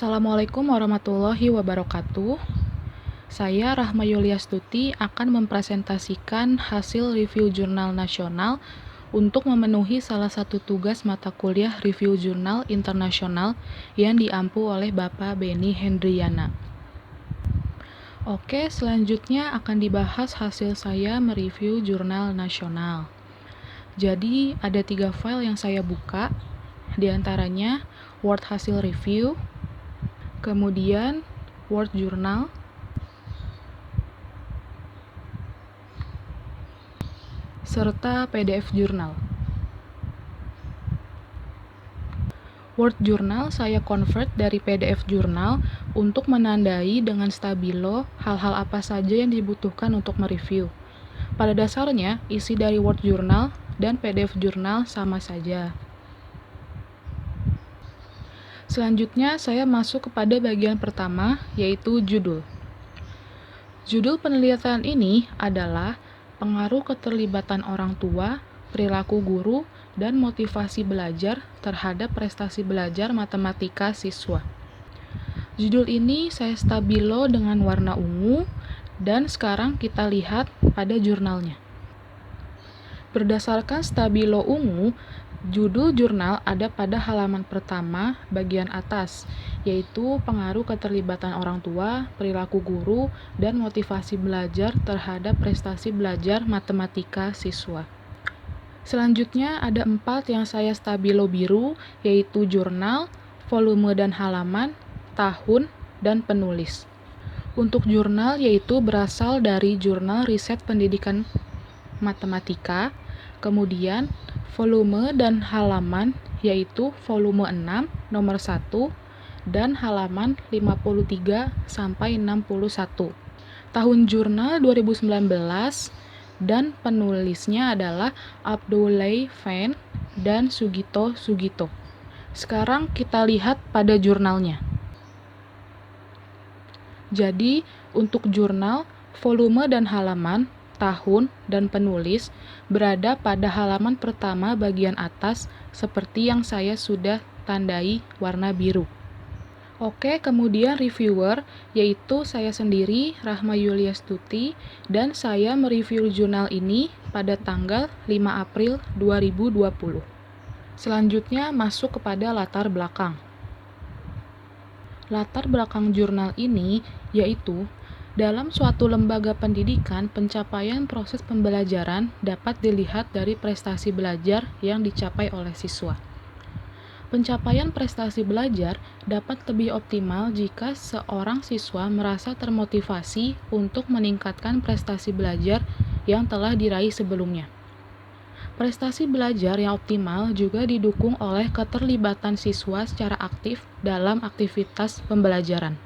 Assalamualaikum warahmatullahi wabarakatuh. Saya Rahma Yuliastuti akan mempresentasikan hasil review jurnal nasional untuk memenuhi salah satu tugas mata kuliah review jurnal internasional yang diampu oleh Bapak Beni Hendriana. Oke, selanjutnya akan dibahas hasil saya mereview jurnal nasional. Jadi, ada 3 file yang saya buka, diantaranya Word hasil review, kemudian Word Journal, serta PDF Journal. Word Journal saya convert dari PDF Journal untuk menandai dengan stabilo hal-hal apa saja yang dibutuhkan untuk mereview. Pada dasarnya, isi dari Word Journal dan PDF Journal sama saja. Selanjutnya, saya masuk kepada bagian pertama, yaitu judul. Judul penelitian ini adalah pengaruh keterlibatan orang tua, perilaku guru, dan motivasi belajar terhadap prestasi belajar matematika siswa. Judul ini saya stabilo dengan warna ungu, dan sekarang kita lihat pada jurnalnya. Berdasarkan stabilo ungu, judul jurnal ada pada halaman pertama bagian atas, yaitu pengaruh keterlibatan orang tua, perilaku guru, dan motivasi belajar terhadap prestasi belajar matematika siswa. Selanjutnya ada 4 yang saya stabilo biru, yaitu jurnal, volume dan halaman, tahun, dan penulis. Untuk jurnal yaitu berasal dari Jurnal Riset Pendidikan Matematika, kemudian volume dan halaman yaitu volume 6 nomor 1 dan halaman 53 sampai 61. Tahun jurnal 2019 dan penulisnya adalah Abdoulaye Fan dan Sugito Sugito. Sekarang kita lihat pada jurnalnya. Jadi, untuk jurnal, volume dan halaman, tahun, dan penulis berada pada halaman pertama bagian atas seperti yang saya sudah tandai warna biru. Oke, kemudian reviewer, yaitu saya sendiri, Rahma Yuliastuti, dan saya mereview jurnal ini pada tanggal 5 April 2020. Selanjutnya masuk kepada latar belakang. Latar belakang jurnal ini yaitu dalam suatu lembaga pendidikan, pencapaian proses pembelajaran dapat dilihat dari prestasi belajar yang dicapai oleh siswa. Pencapaian prestasi belajar dapat lebih optimal jika seorang siswa merasa termotivasi untuk meningkatkan prestasi belajar yang telah diraih sebelumnya. Prestasi belajar yang optimal juga didukung oleh keterlibatan siswa secara aktif dalam aktivitas pembelajaran.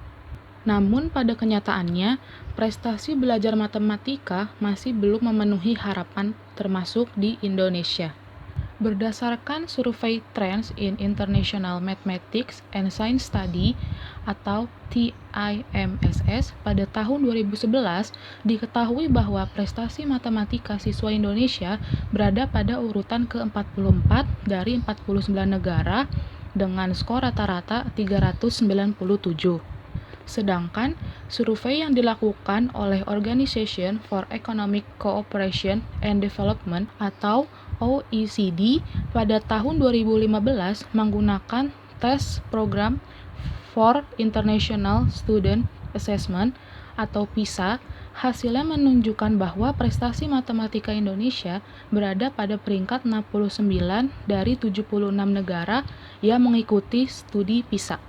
Namun pada kenyataannya, prestasi belajar matematika masih belum memenuhi harapan termasuk di Indonesia. Berdasarkan survei Trends in International Mathematics and Science Study atau TIMSS pada tahun 2011, diketahui bahwa prestasi matematika siswa Indonesia berada pada urutan ke-44 dari 49 negara dengan skor rata-rata 397. Sedangkan survei yang dilakukan oleh Organization for Economic Cooperation and Development atau OECD pada tahun 2015 menggunakan tes program for International Student Assessment atau PISA. Hasilnya menunjukkan bahwa prestasi matematika Indonesia berada pada peringkat 69 dari 76 negara yang mengikuti studi PISA.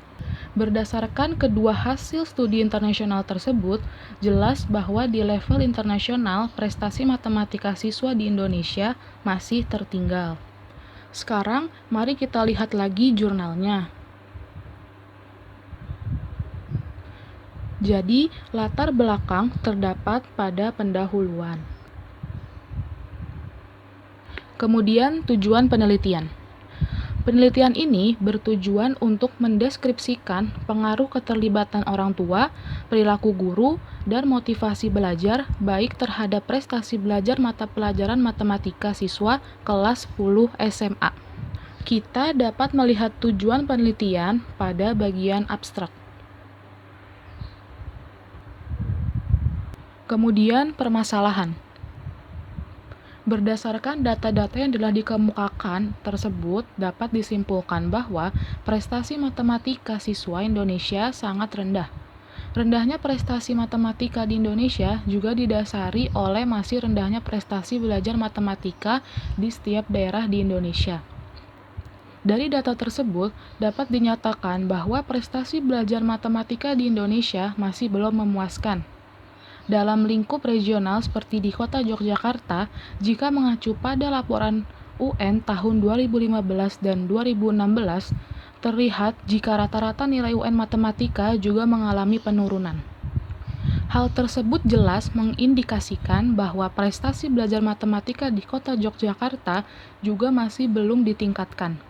Berdasarkan kedua hasil studi internasional tersebut, jelas bahwa di level internasional prestasi matematika siswa di Indonesia masih tertinggal. Sekarang, mari kita lihat lagi jurnalnya. Jadi, latar belakang terdapat pada pendahuluan. Kemudian, tujuan penelitian. Penelitian ini bertujuan untuk mendeskripsikan pengaruh keterlibatan orang tua, perilaku guru, dan motivasi belajar baik terhadap prestasi belajar mata pelajaran matematika siswa kelas 10 SMA. Kita dapat melihat tujuan penelitian pada bagian abstrak. Kemudian permasalahan. Berdasarkan data-data yang telah dikemukakan tersebut, dapat disimpulkan bahwa prestasi matematika siswa Indonesia sangat rendah. Rendahnya prestasi matematika di Indonesia juga didasari oleh masih rendahnya prestasi belajar matematika di setiap daerah di Indonesia. Dari data tersebut, dapat dinyatakan bahwa prestasi belajar matematika di Indonesia masih belum memuaskan. Dalam lingkup regional seperti di Kota Yogyakarta, jika mengacu pada laporan UN tahun 2015 dan 2016, terlihat jika rata-rata nilai UN matematika juga mengalami penurunan. Hal tersebut jelas mengindikasikan bahwa prestasi belajar matematika di Kota Yogyakarta juga masih belum ditingkatkan.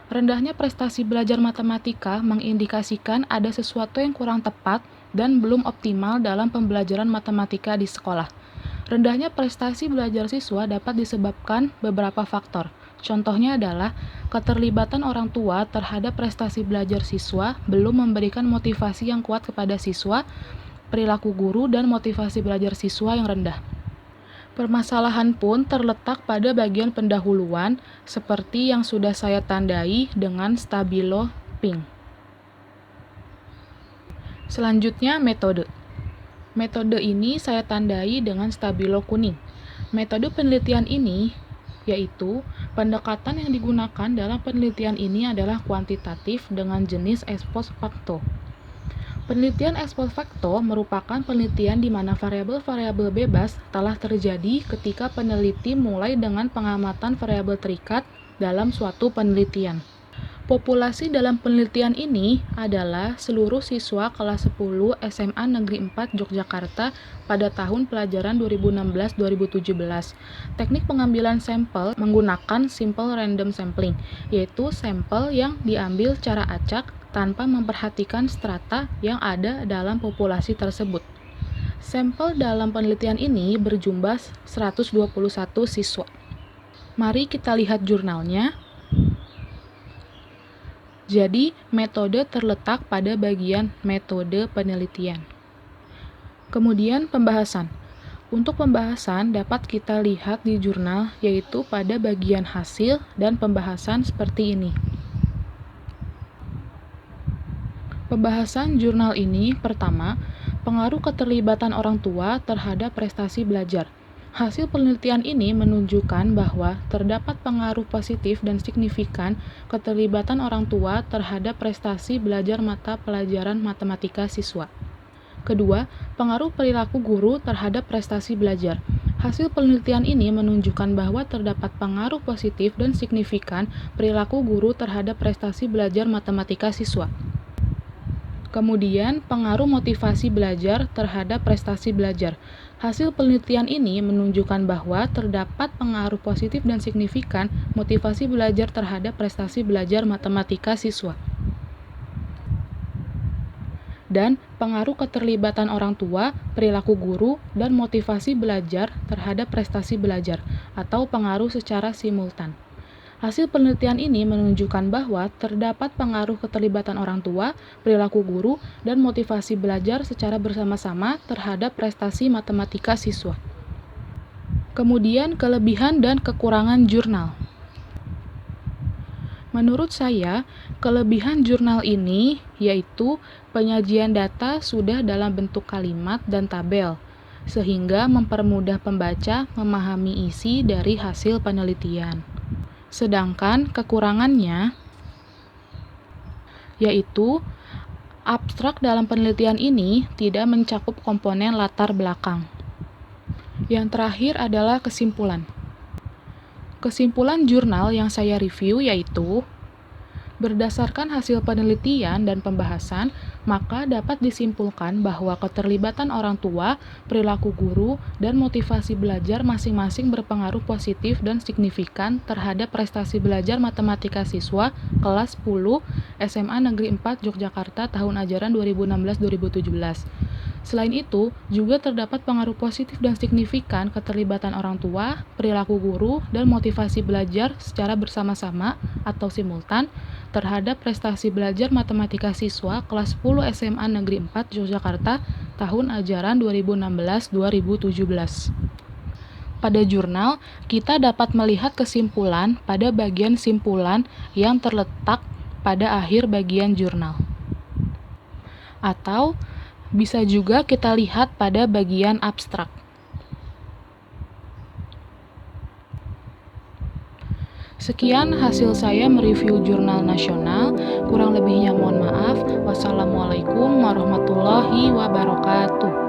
Rendahnya prestasi belajar matematika mengindikasikan ada sesuatu yang kurang tepat dan belum optimal dalam pembelajaran matematika di sekolah. Rendahnya prestasi belajar siswa dapat disebabkan beberapa faktor. Contohnya adalah keterlibatan orang tua terhadap prestasi belajar siswa belum memberikan motivasi yang kuat kepada siswa, perilaku guru, dan motivasi belajar siswa yang rendah. Permasalahan pun terletak pada bagian pendahuluan, seperti yang sudah saya tandai dengan stabilo pink. Selanjutnya, metode. Metode ini saya tandai dengan stabilo kuning. Metode penelitian ini yaitu pendekatan yang digunakan dalam penelitian ini adalah kuantitatif dengan jenis ex post facto. Penelitian ex post facto merupakan penelitian di mana variabel-variabel bebas telah terjadi ketika peneliti mulai dengan pengamatan variabel terikat dalam suatu penelitian. Populasi dalam penelitian ini adalah seluruh siswa kelas 10 SMA Negeri 4 Yogyakarta pada tahun pelajaran 2016-2017. Teknik pengambilan sampel menggunakan simple random sampling, yaitu sampel yang diambil secara acak tanpa memperhatikan strata yang ada dalam populasi tersebut. Sampel dalam penelitian ini berjumlah 121 siswa. Mari kita lihat jurnalnya. Jadi, metode terletak pada bagian metode penelitian. Kemudian, pembahasan. Untuk pembahasan dapat kita lihat di jurnal, yaitu pada bagian hasil dan pembahasan seperti ini. Pembahasan jurnal ini, pertama, pengaruh keterlibatan orang tua terhadap prestasi belajar. Hasil penelitian ini menunjukkan bahwa terdapat pengaruh positif dan signifikan keterlibatan orang tua terhadap prestasi belajar mata pelajaran matematika siswa. Kedua, pengaruh perilaku guru terhadap prestasi belajar. Hasil penelitian ini menunjukkan bahwa terdapat pengaruh positif dan signifikan perilaku guru terhadap prestasi belajar matematika siswa. Kemudian, pengaruh motivasi belajar terhadap prestasi belajar. Hasil penelitian ini menunjukkan bahwa terdapat pengaruh positif dan signifikan motivasi belajar terhadap prestasi belajar matematika siswa. Dan pengaruh keterlibatan orang tua, perilaku guru, dan motivasi belajar terhadap prestasi belajar, atau pengaruh secara simultan. Hasil penelitian ini menunjukkan bahwa terdapat pengaruh keterlibatan orang tua, perilaku guru, dan motivasi belajar secara bersama-sama terhadap prestasi matematika siswa. Kemudian, kelebihan dan kekurangan jurnal. Menurut saya, kelebihan jurnal ini yaitu penyajian data sudah dalam bentuk kalimat dan tabel, sehingga mempermudah pembaca memahami isi dari hasil penelitian. Sedangkan kekurangannya yaitu abstrak dalam penelitian ini tidak mencakup komponen latar belakang. Yang terakhir adalah kesimpulan. Kesimpulan jurnal yang saya review yaitu berdasarkan hasil penelitian dan pembahasan, maka dapat disimpulkan bahwa keterlibatan orang tua, perilaku guru, dan motivasi belajar masing-masing berpengaruh positif dan signifikan terhadap prestasi belajar matematika siswa kelas 10 SMA Negeri 4 Yogyakarta tahun ajaran 2016-2017. Selain itu, juga terdapat pengaruh positif dan signifikan keterlibatan orang tua, perilaku guru, dan motivasi belajar secara bersama-sama atau simultan terhadap prestasi belajar matematika siswa kelas 10 SMA Negeri 4 Yogyakarta tahun ajaran 2016-2017. Pada jurnal, kita dapat melihat kesimpulan pada bagian simpulan yang terletak pada akhir bagian jurnal. Atau bisa juga kita lihat pada bagian abstrak. Sekian hasil saya mereview jurnal nasional. Kurang lebihnya mohon maaf. Wassalamualaikum warahmatullahi wabarakatuh.